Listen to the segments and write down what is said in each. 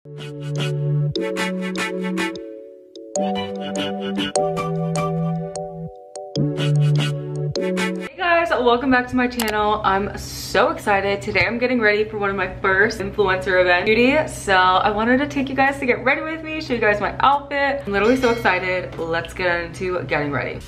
Hey guys, welcome back to my channel. I'm so excited. Today I'm getting ready for one of my first influencer event beauty. So I wanted to take you guys to get ready with me, show you guys my outfit. I'm literally so excited. Let's get into getting ready.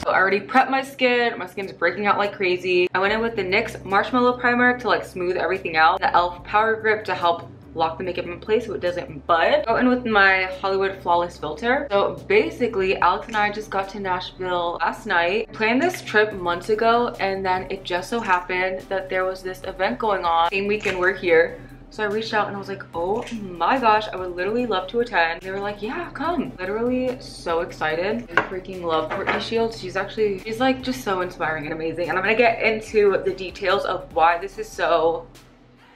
So I already prepped my skin. My skin's breaking out like crazy. I went in with the NYX Marshmallow Primer to like smooth everything out. The e.l.f. Power Grip to help lock the makeup in place so it doesn't bud. Go in with my Hollywood Flawless Filter. So basically, Alex and I just got to Nashville last night. Planned this trip months ago, and then it just so happened that there was this event going on. Same weekend we're here. So I reached out and I was like, oh my gosh, I would literally love to attend. They were like, yeah, come. Literally so excited. I freaking love Courtney Shields. She's like just so inspiring and amazing. And I'm gonna get into the details of why this is so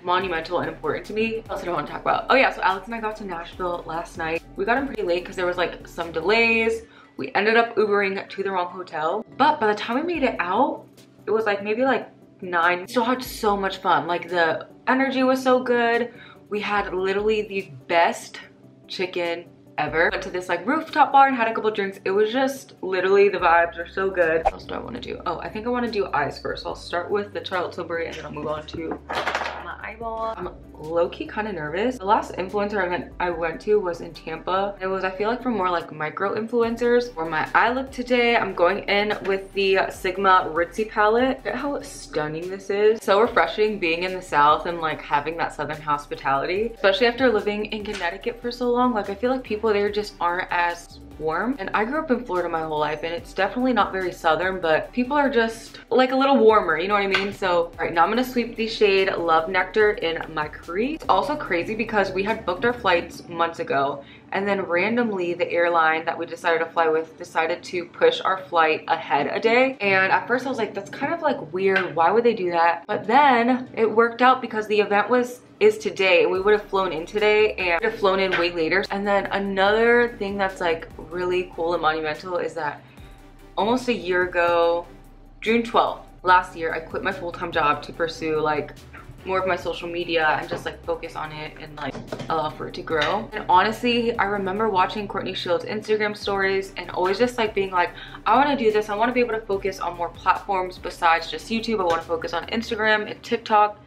monumental and important to me. What else do I want to talk about? Oh yeah, so Alex and I got to Nashville last night. We got in pretty late because there was like some delays. We ended up Ubering to the wrong hotel. But by the time we made it out, it was like maybe like 9. We still had so much fun. Like the energy was so good. We had literally the best chicken ever. Went to this like rooftop bar and had a couple drinks. It was just literally, the vibes are so good. What else do I want to do? Oh, I think I want to do eyes first. So I'll start with the Charlotte Tilbury and then I'll move on to my eyeball. I'm low-key kind of nervous. The last influencer event I went to was in Tampa. It was, I feel like, for more like micro influencers. For my eye look today, I'm going in with the Sigma Ritzy palette. Look at how stunning this is. So refreshing being in the South and like having that Southern hospitality, especially after living in Connecticut for so long. Like I feel like people there just aren't as warm. And I grew up in Florida my whole life and it's definitely not very Southern, but people are just like a little warmer, you know what I mean? So all right, now I'm gonna sweep the shade Love Nectar in my crease. It's also crazy because we had booked our flights months ago, and then randomly the airline that we decided to fly with decided to push our flight ahead a day. And at first I was like, that's kind of like weird, why would they do that? But then it worked out because the event is today. We would have flown in today and would have flown in way later. And then another thing that's like really cool and monumental is that almost a year ago, June 12th last year, I quit my full-time job to pursue like more of my social media and just like focus on it and like allow for it to grow. And honestly, I remember watching Courtney Shields' Instagram stories and always just like being like, I want to do this. I want to be able to focus on more platforms besides just YouTube. I want to focus on Instagram and TikTok.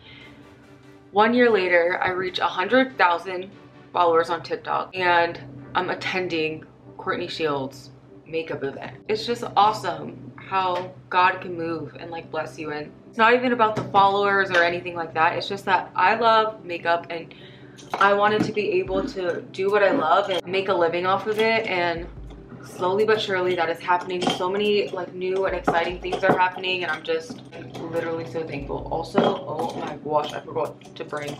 1 year later, I reached 100,000 followers on TikTok and I'm attending Courtney Shields' makeup event. It's just awesome how God can move and like bless you. And it's not even about the followers or anything like that. It's just that I love makeup and I wanted to be able to do what I love and make a living off of it. And slowly but surely that is happening. So many like new and exciting things are happening and I'm just literally so thankful. Also, oh my gosh, I forgot to bring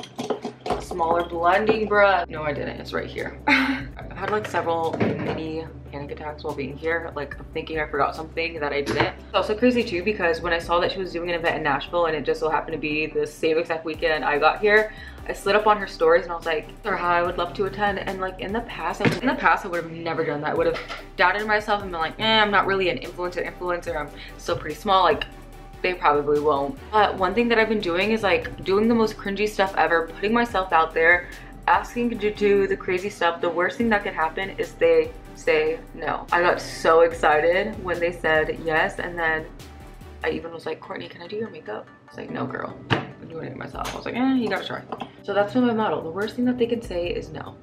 a smaller blending brush. No, I didn't. It's right here. I've had like several mini panic attacks while being here, like thinking I forgot something that I didn't. It's also crazy too because when I saw that she was doing an event in Nashville and it just so happened to be the same exact weekend I got here, I slid up on her stories and I was like, or how I would love to attend. And like in the past I would have never done that. I would have doubted myself and been like, I'm not really an influencer. I'm still pretty small. Like they probably won't. But one thing that I've been doing is like doing the most cringy stuff ever, putting myself out there, asking to do the crazy stuff. The worst thing that could happen is they say no. I got so excited when they said yes, and then I even was like, Courtney, can I do your makeup? I was like, no girl, I'm doing it myself. I was like, you gotta try. So that's been my motto. The worst thing that they can say is no.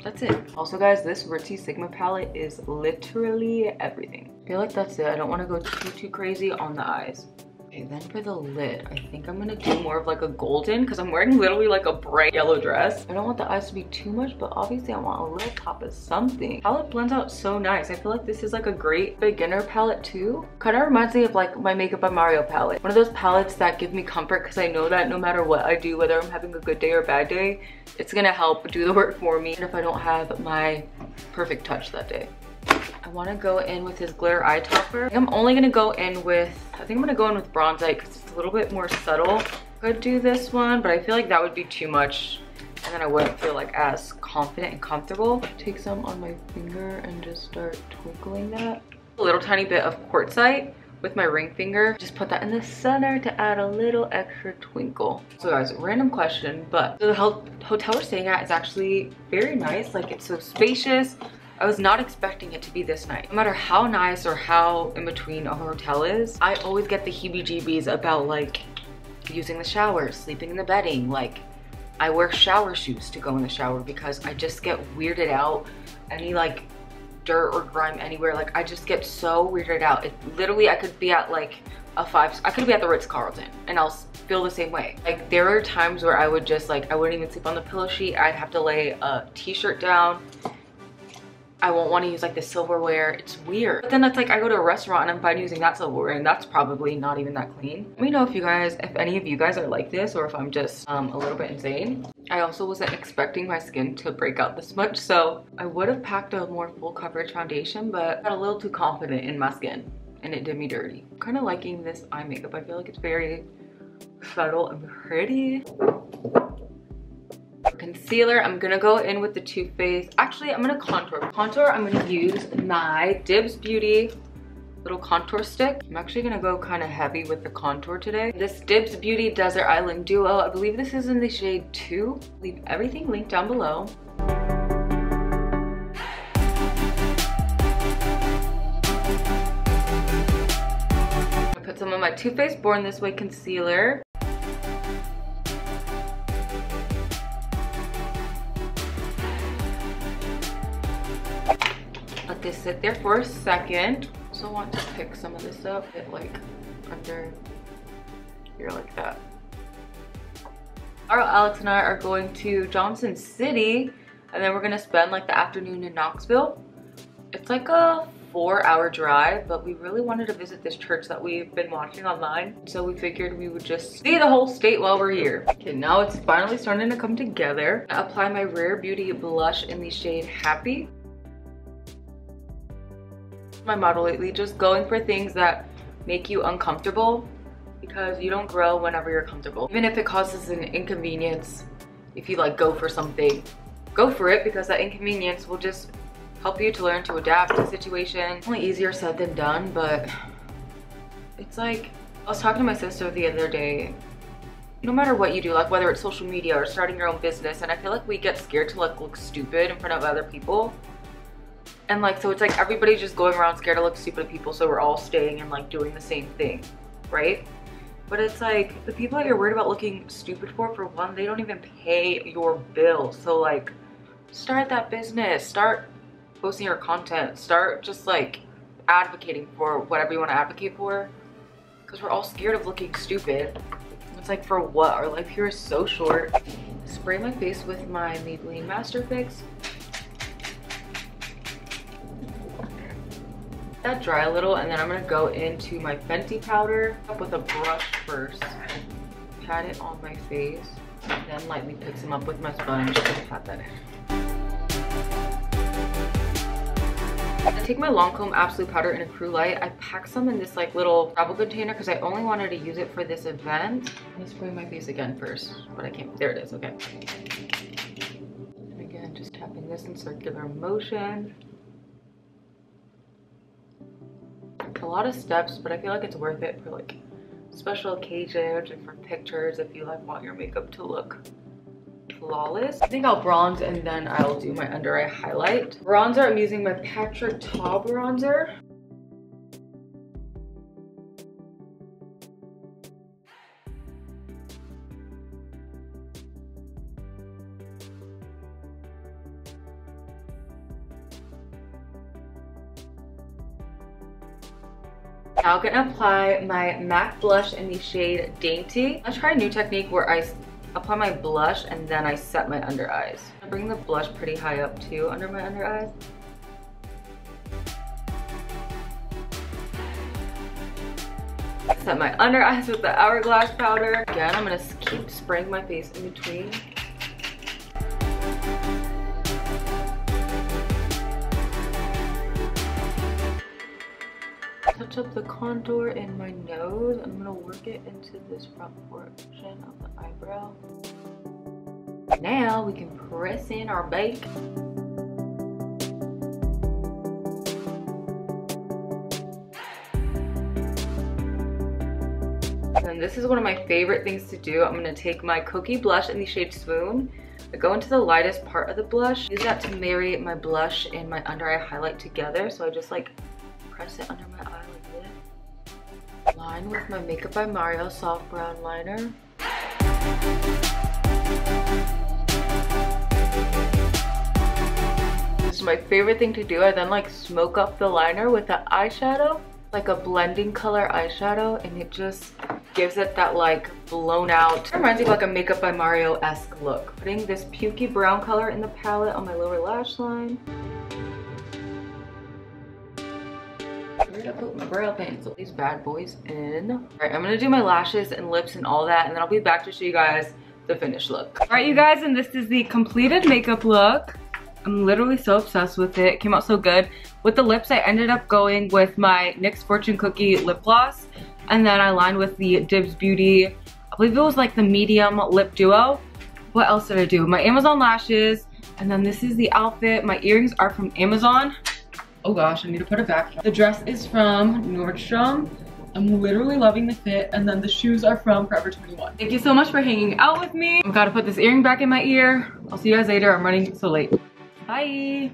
That's it. Also guys, this Ritzy Sigma palette is literally everything. I feel like that's it. I don't want to go too crazy on the eyes. Okay, then for the lid, I think I'm gonna do more of like a golden because I'm wearing literally like a bright yellow dress. I don't want the eyes to be too much, but obviously I want a little pop of something. Palette blends out so nice. I feel like this is like a great beginner palette too. Kind of reminds me of like my Makeup by Mario palette. One of those palettes that give me comfort because I know that no matter what I do, whether I'm having a good day or a bad day, it's gonna help do the work for me. And if I don't have my perfect touch that day. I want to go in with his glitter eye topper. I think I'm only going to go in with, Bronzite because it's a little bit more subtle. Could do this one, but I feel like that would be too much and then I wouldn't feel like as confident and comfortable. Take some on my finger and just start twinkling that. A little tiny bit of quartzite with my ring finger. Just put that in the center to add a little extra twinkle. So guys, random question, but the hotel we're staying at is actually very nice. Like, it's so spacious. I was not expecting it to be this nice. No matter how nice or how in between a hotel is, I always get the heebie-jeebies about like using the shower, sleeping in the bedding. Like, I wear shower shoes to go in the shower because I just get weirded out. Any like dirt or grime anywhere, like I just get so weirded out. It literally, I could be at like I could be at the Ritz-Carlton and I'll feel the same way. Like, there are times where I would just like, I wouldn't even sleep on the pillow sheet. I'd have to lay a t-shirt down. I won't want to use like the silverware. It's weird. But then it's like I go to a restaurant and I'm fine using that silverware, and that's probably not even that clean. Let me know if any of you guys are like this, or if I'm just a little bit insane. I also wasn't expecting my skin to break out this much, so I would have packed a more full coverage foundation, but I got a little too confident in my skin and it did me dirty. I'm kind of liking this eye makeup. I feel like it's very subtle and pretty. Concealer, I'm gonna go in with the Too Faced. Actually, I'm gonna contour. I'm gonna use my DIBS Beauty little contour stick. I'm actually gonna go kind of heavy with the contour today. This DIBS Beauty Desert Island Duo, I believe this is in the shade 2. Leave everything linked down below. I put some of my Too Faced Born This Way concealer. Let this sit there for a second. Also want to pick some of this up, it like under here like that. Alex and I are going to Johnson City, and then we're gonna spend like the afternoon in Knoxville. It's like a 4-hour drive, but we really wanted to visit this church that we've been watching online, so we figured we would just see the whole state while we're here. Okay, now it's finally starting to come together. I apply my Rare Beauty blush in the shade Happy. My model lately, just going for things that make you uncomfortable, because you don't grow whenever you're comfortable. Even if it causes an inconvenience, if you like go for something, go for it, because that inconvenience will just help you to learn to adapt to situations. Only easier said than done, but it's like, I was talking to my sister the other day, no matter what you do, like whether it's social media or starting your own business, and I feel like we get scared to like look stupid in front of other people. And like, so it's like everybody's just going around scared to look stupid at people, so we're all staying and like doing the same thing, right? But it's like, the people that you're worried about looking stupid for one, they don't even pay your bills. So like, start that business, start posting your content, start just like advocating for whatever you want to advocate for, because we're all scared of looking stupid. It's like, for what? Our life here is so short. Spray my face with my Maybeline Master Fix. That dry a little, and then I'm gonna go into my Fenty powder with a brush first. Pat it on my face, and then lightly pick some up with my sponge and pat that in. I take my Lancome Absolute Powder in Ecru Light. I pack some in this like little travel container because I only wanted to use it for this event. Let me spray my face again first, but I can't. There it is. Okay. And again, just tapping this in circular motion. A lot of steps, but I feel like it's worth it for like special occasions and for pictures if you like want your makeup to look flawless. I think I'll bronze and then I'll do my under eye highlight. Bronzer, I'm using my Patrick Ta bronzer. Now I'm gonna apply my MAC blush in the shade Dainty. I'll try a new technique where I apply my blush and then I set my under eyes. I bring the blush pretty high up too under my under eyes. Set my under eyes with the Hourglass powder. Again, I'm gonna keep spraying my face in between. Touch up the contour in my nose. I'm gonna work it into this front portion of the eyebrow. Now we can press in our bake. And this is one of my favorite things to do. I'm gonna take my Kokie blush in the shade Swoon. I go into the lightest part of the blush. Use that to marry my blush and my under eye highlight together. So I just like press it under my eye like this. Line with my Makeup by Mario soft brown liner. This is my favorite thing to do. I then like smoke up the liner with the eyeshadow, like a blending color eyeshadow, and it just gives it that like blown out, it reminds me of like a Makeup by Mario-esque look. Putting this pukey brown color in the palette on my lower lash line. Where did I put my brow pencil? These bad boys in. All right, I'm gonna do my lashes and lips and all that, and then I'll be back to show you guys the finished look. All right, you guys, and this is the completed makeup look. I'm literally so obsessed with it. It came out so good. With the lips, I ended up going with my NYX Fortune Cookie lip gloss, and then I lined with the DIBS Beauty, I believe it was like the medium lip duo. What else did I do? My Amazon lashes, and then this is the outfit. My earrings are from Amazon. Oh gosh, I need to put it back. The dress is from Nordstrom. I'm literally loving the fit, and then the shoes are from Forever 21. Thank you so much for hanging out with me. I've got to put this earring back in my ear. I'll see you guys later. I'm running so late. Bye.